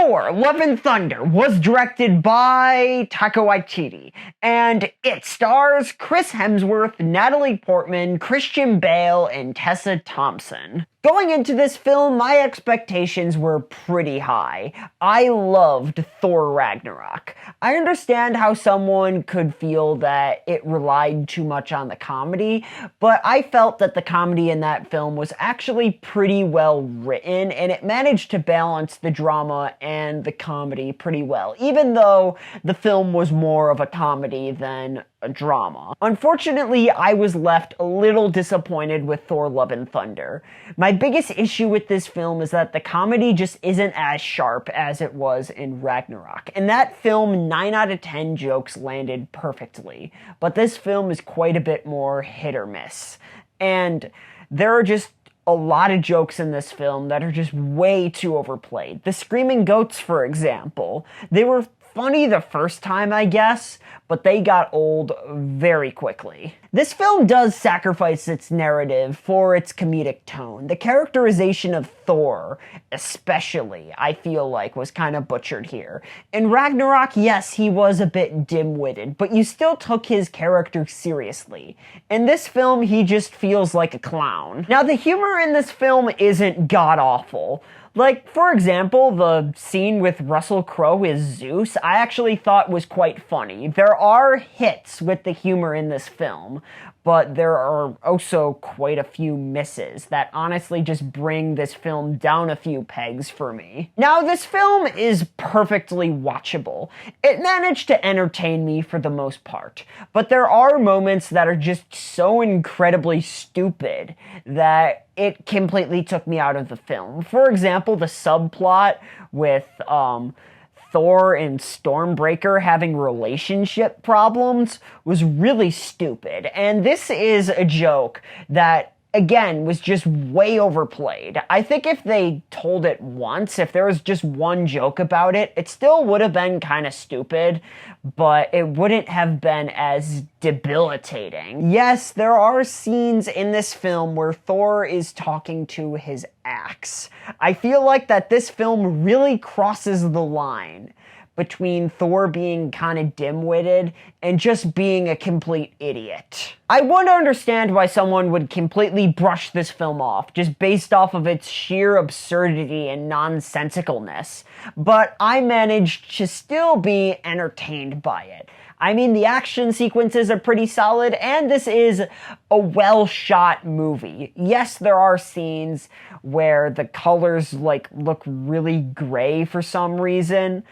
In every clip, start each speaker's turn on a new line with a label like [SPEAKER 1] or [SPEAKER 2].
[SPEAKER 1] Thor: Love and Thunder was directed by Taika Waititi, and it stars Chris Hemsworth, Natalie Portman, Christian Bale, and Tessa Thompson. Going into this film, my expectations were pretty high. I loved Thor Ragnarok. I understand how someone could feel that it relied too much on the comedy, but I felt that the comedy in that film was actually pretty well written, and it managed to balance the drama and the comedy pretty well, even though the film was more of a comedy than a drama. Unfortunately, I was left a little disappointed with Thor: Love and Thunder. My biggest issue with this film is that the comedy just isn't as sharp as it was in Ragnarok. In that film, 9 out of 10 jokes landed perfectly, but this film is quite a bit more hit or miss. And there are just a lot of jokes in this film that are just way too overplayed. The screaming goats, for example, they were funny the first time, I guess, but they got old very quickly. This film does sacrifice its narrative for its comedic tone. The characterization of Thor, especially, I feel like, was kind of butchered here. In Ragnarok, yes, he was a bit dim-witted, but you still took his character seriously. In this film, he just feels like a clown. Now, the humor in this film isn't god-awful. Like, for example, the scene with Russell Crowe as Zeus, I actually thought was quite funny. There are hits with the humor in this film, but there are also quite a few misses that honestly just bring this film down a few pegs for me. Now, this film is perfectly watchable. It managed to entertain me for the most part, but there are moments that are just so incredibly stupid that it completely took me out of the film. For example, the subplot with Thor and Stormbreaker having relationship problems was really stupid. And this is a joke that, again, was just way overplayed. I think if they told it once, if there was just one joke about it, it still would have been kind of stupid, but it wouldn't have been as debilitating. Yes, there are scenes in this film where Thor is talking to his axe. I feel like that this film really crosses the line between Thor being kind of dim-witted and just being a complete idiot. I want to understand why someone would completely brush this film off, just based off of its sheer absurdity and nonsensicalness, but I managed to still be entertained by it. I mean, the action sequences are pretty solid, and this is a well-shot movie. Yes, there are scenes where the colors, look really gray for some reason.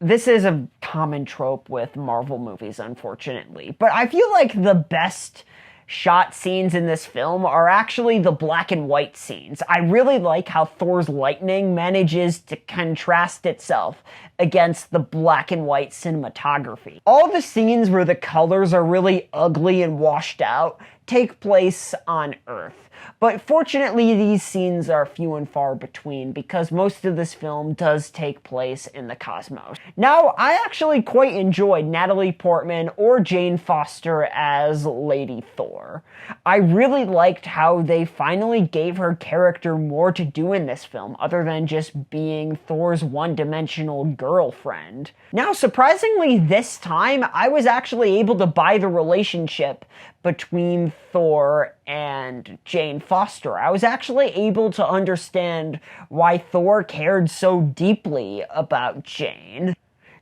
[SPEAKER 1] This is a common trope with Marvel movies, unfortunately. But I feel like the best shot scenes in this film are actually the black and white scenes. I really like how Thor's lightning manages to contrast itself against the black and white cinematography. All the scenes where the colors are really ugly and washed out take place on Earth. But fortunately, these scenes are few and far between because most of this film does take place in the cosmos. Now, I actually quite enjoyed Natalie Portman or Jane Foster as Lady Thor. I really liked how they finally gave her character more to do in this film, other than just being Thor's one-dimensional girlfriend. Now, surprisingly, this time, I was actually able to buy the relationship between Thor and Jane Foster. I was actually able to understand why Thor cared so deeply about Jane.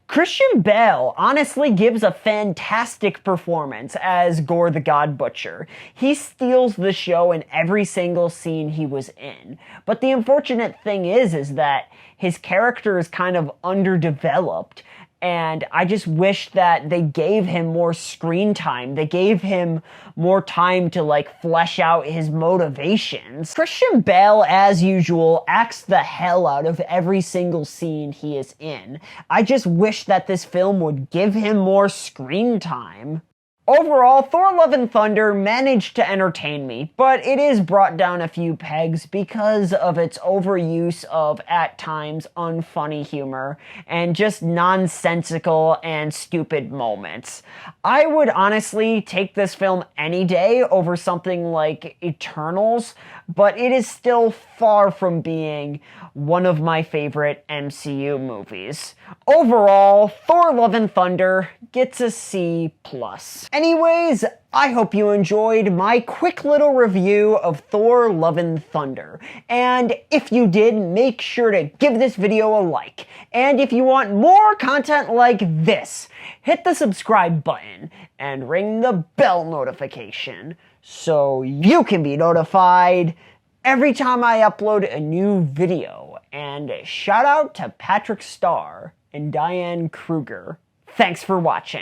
[SPEAKER 1] Christian Bale honestly gives a fantastic performance as Gore the God Butcher. He steals the show in every single scene he was in. But the unfortunate thing is that his character is kind of underdeveloped, and I just wish that they gave him more screen time. They gave him more time to, flesh out his motivations. Christian Bale, as usual, acts the hell out of every single scene he is in. I just wish that this film would give him more screen time. Overall, Thor: Love and Thunder managed to entertain me, but it is brought down a few pegs because of its overuse of, at times, unfunny humor and just nonsensical and stupid moments. I would honestly take this film any day over something like Eternals, but it is still far from being one of my favorite MCU movies. Overall, Thor Love and Thunder gets a C+. Anyways, I hope you enjoyed my quick little review of Thor Love and Thunder. And if you did, make sure to give this video a like. And if you want more content like this, hit the subscribe button and ring the bell notification so you can be notified every time I upload a new video. And shout out to Patrick Starr and Diane Kruger. Thanks for watching.